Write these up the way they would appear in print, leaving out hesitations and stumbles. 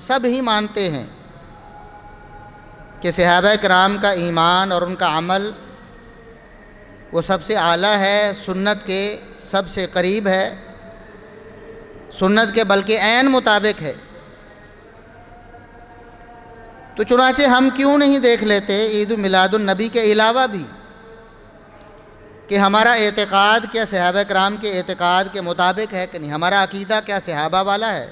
सब ही मानते हैं कि सहाबा किराम का ईमान और उनका अमल वो सबसे आला है, सुन्नत के सबसे करीब है, सुन्नत के बल्कि ऐन मुताबिक है। तो चुनाचे हम क्यों नहीं देख लेते ईद मिलादुन नबी के अलावा भी कि हमारा एतक़ाद क्या सहाबा किराम के एतक़ाद के मुताबिक है कि नहीं, हमारा अक़ीदा क्या सहाबा वाला है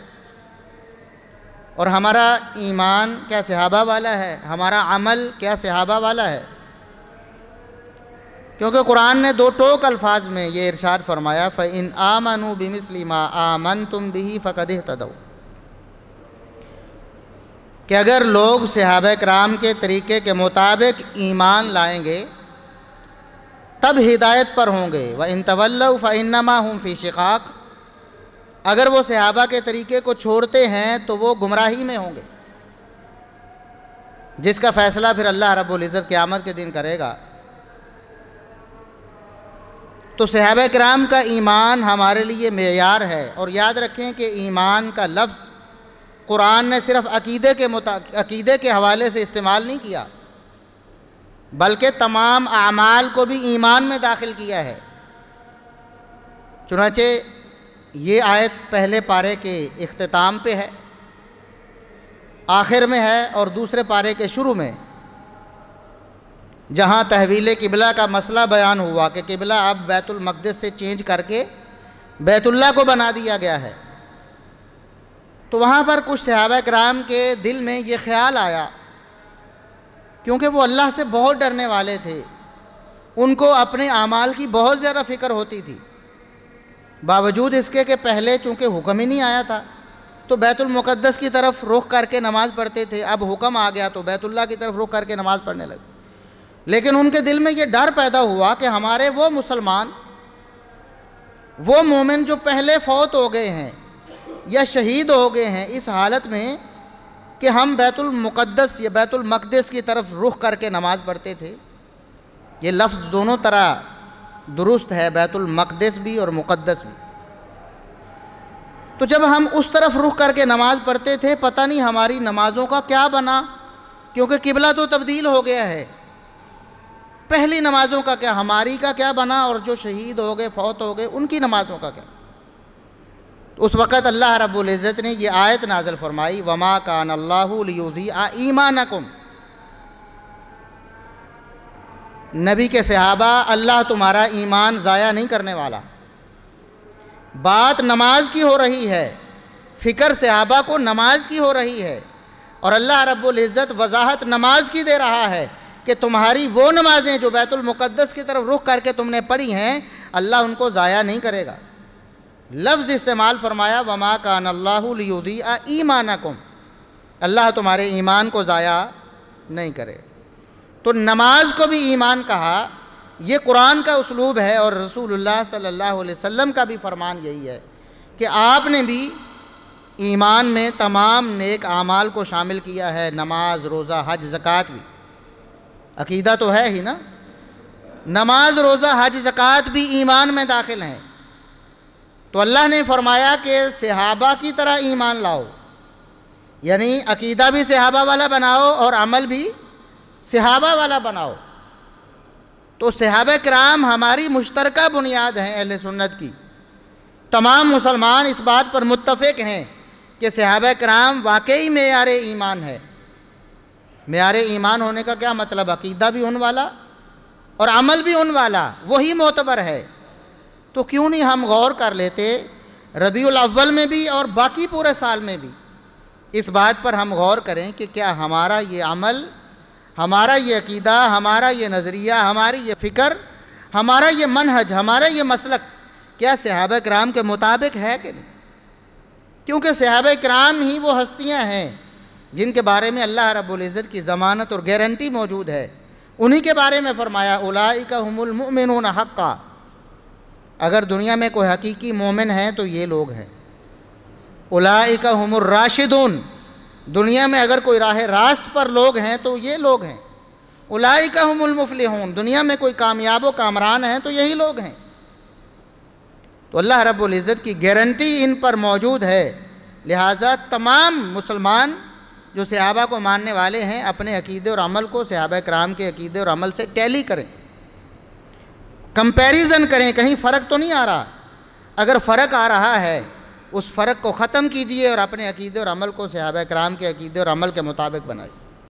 और हमारा ईमान क्या सहाबा वाला है, हमारा अमल क्या सहाबा वाला है। क्योंकि कुरान ने दो टोक अल्फाज में ये इरशाद फरमाया, फ़इन आमनू बिमिस्लि मा आमनतुम बिही फ़क़द इह्तदौ, कि अगर लोग सहाबा किराम के तरीक़े के मुताबिक ईमान लाएंगे तब हिदायत पर होंगे। व इन तवल्लौ फ़इन्नमा हुम फ़ी शिक़ाक़, अगर वो सहाबा के तरीक़े को छोड़ते हैं तो वो गुमराही में होंगे, जिसका फ़ैसला फिर अल्लाह रब्बुल इज़्ज़त क़यामत के दिन करेगा। तो सहाबा किराम का ईमान हमारे लिए मेयार है। और याद रखें कि ईमान का लफ्ज़ कुरान ने सिर्फ़ अक़ीदे के हवाले से इस्तेमाल नहीं किया, बल्कि तमाम आमाल को भी ईमान में दाखिल किया है। चुनाचे ये आयत पहले पारे के इख्तिताम पे है, आखिर में है, और दूसरे पारे के शुरू में जहाँ तहवील किबला का मसला बयान हुआ कि किबला अब बैतुल मक़दिस से चेंज करके बैतुल्लाह को बना दिया गया है। तो वहाँ पर कुछ सहाबा किराम के दिल में ये ख्याल आया, क्योंकि वो अल्लाह से बहुत डरने वाले थे, उनको अपने आमाल की बहुत ज़्यादा फ़िक्र होती थी, बावजूद इसके कि पहले चूँकि हुक्म ही नहीं आया था तो बैतुल मुक़द्दस की तरफ रुख करके नमाज़ पढ़ते थे। अब हुक्म आ गया तो बैतुल्लाह की तरफ रुख करके नमाज़ पढ़ने लगे। लेकिन उनके दिल में ये डर पैदा हुआ कि हमारे वो मुसलमान, वो मोमिन जो पहले फ़ौत हो गए हैं या शहीद हो गए हैं, इस हालत में कि हम बैतुल मुक़द्दस या बैतुल मक़दिस की तरफ रुख करके नमाज़ पढ़ते थे। ये लफ्ज़ दोनों तरह दुरुस्त है, बैतुल मक़दिस भी और मुक़द्दस भी। तो जब हम उस तरफ रुख करके नमाज़ पढ़ते थे, पता नहीं हमारी नमाज़ों का क्या बना, क्योंकि किबला तो तब्दील हो गया है। पहली नमाज़ों का क्या, हमारी का क्या बना, और जो शहीद हो गए, फ़ौत हो गए, उनकी नमाज़ों का क्या। तो उस वक़्त अल्लाह रब्बुल इज़्ज़त ने ये आयत नाज़िल फरमाई, वमा कान अल्लाहु लियुज़ीअ ईमानकुम, नबी के सहाबा, अल्लाह तुम्हारा ईमान ज़ाया नहीं करने वाला। बात नमाज की हो रही है, फ़िक्र सहाबा को नमाज की हो रही है, और अल्लाह रब्बुल इज़्ज़त वजाहत नमाज की दे रहा है कि तुम्हारी वो नमाज़ें जो बैतुल मुक़द्दस की तरफ रुख करके तुमने पढ़ी हैं, अल्लाह उनको ज़ाया नहीं करेगा। लफ्ज़ इस्तेमाल फरमाया, वमा कान अल्लाहु लियुज़ीअ ईमानकुम, अल्लाह तुम्हारे ईमान को ज़ाया नहीं करे। तो नमाज को भी ईमान कहा, ये कुरान का उसलूब है, और रसूलुल्लाह सल्लल्लाहु अलैहि वसल्लम का भी फरमान यही है कि आपने भी ईमान में तमाम नेक आमाल को शामिल किया है, नमाज, रोज़ा, हज, ज़कात भी। अक़ीदा तो है ही ना, नमाज, रोज़ा, हज, ज़कात भी ईमान में दाखिल हैं। तो अल्लाह ने फरमाया कि सहाबा की तरह ईमान लाओ, यानी अक़ीदा भी सहाबा वाला बनाओ और अमल भी सहाबा वाला बनाओ। तो सहाबा किराम हमारी मुश्तरका बुनियाद हैं अहले सुन्नत की। तमाम मुसलमान इस बात पर मुत्तफ़िक हैं कि सहाबा किराम वाकई मेयार ईमान है। मेयार ईमान होने का क्या मतलब, अक़ीदा भी उन वाला और अमल भी उन वाला, वही मोतबर है। तो क्यों नहीं हम गौर कर लेते रबीउल अव्वल में भी और बाकी पूरे साल में भी इस बात पर हम गौर करें कि क्या हमारा ये अमल, हमारा ये अक़ीदा, हमारा ये नज़रिया, हमारी ये फ़िक्र, हमारा ये मनहज, हमारा ये मसलक क्या सहाबा किराम के मुताबिक है कि नहीं। क्योंकि सहाबा किराम ही वो हस्तियाँ हैं जिनके बारे में अल्लाह रब्बुल इज़्ज़त की ज़मानत और गारंटी मौजूद है। उन्हीं के बारे में फ़रमाया, उलाइका हुमुल मुमिनून हक़्क़ा, अगर दुनिया में कोई हकीकी मोमिन है तो ये लोग हैं। उलाइका हुमुर राशिदून, दुनिया में अगर कोई राह रास्त पर लोग हैं तो ये लोग हैं। उलाइका हुमुल मुफ़लिहून, दुनिया में कोई कामयाब व कामरान हैं तो यही लोग हैं। तो अल्लाह रब्बुल इज़्ज़त की गारंटी इन पर मौजूद है लिहाजा तमाम मुसलमान जो सहाबा को मानने वाले हैं अपने अकीदे और अमल को सहाबा कराम के अकीदे और अमल से टैली करें, कंपैरिजन करें, कहीं फ़र्क तो नहीं आ रहा। अगर फ़र्क आ रहा है उस फ़र्क को ख़त्म कीजिए और अपने अकीदे और अमल को सहाबा कराम के अकीदे और अमल के मुताबिक बनाइए।